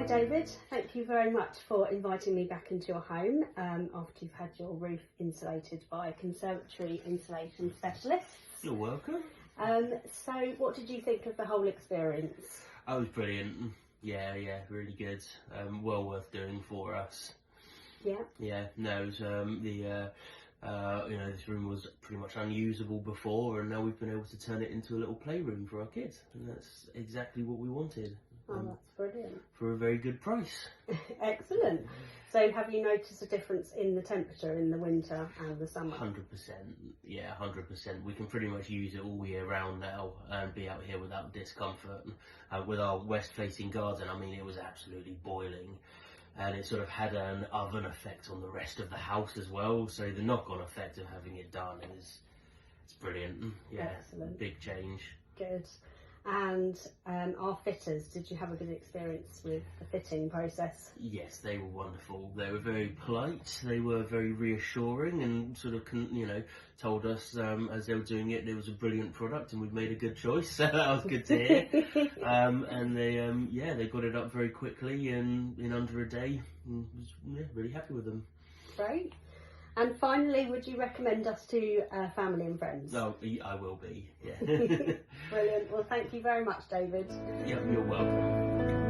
Hi David, thank you very much for inviting me back into your home after you've had your roof insulated by Conservatory Insulation Specialists. You're welcome. So what did you think of the whole experience? Oh, it was brilliant. Yeah, really good. Well worth doing for us. Yeah. Yeah, no, it was, this room was pretty much unusable before, and now we've been able to turn it into a little playroom for our kids, and that's exactly what we wanted. Oh, that's brilliant. For a very good price. Excellent. So have you noticed a difference in the temperature in the winter and the summer? 100%. Yeah, 100%. We can pretty much use it all year round now and be out here without discomfort. With our west-facing garden, I mean, it was absolutely boiling. And it sort of had an oven effect on the rest of the house as well. So the knock-on effect of having it done it's brilliant. Yeah, excellent. Big change. Good. And our fitters, did you have a good experience with the fitting process? Yes, they were wonderful. They were very polite. They were very reassuring, and sort of, told us as they were doing it was a brilliant product and we'd made a good choice. So that was good to hear. And they got it up very quickly and in under a day. And was really happy with them. Great. And finally, would you recommend us to family and friends? Oh, I will be, yeah. Brilliant. Well, thank you very much, David. Yeah, you're welcome.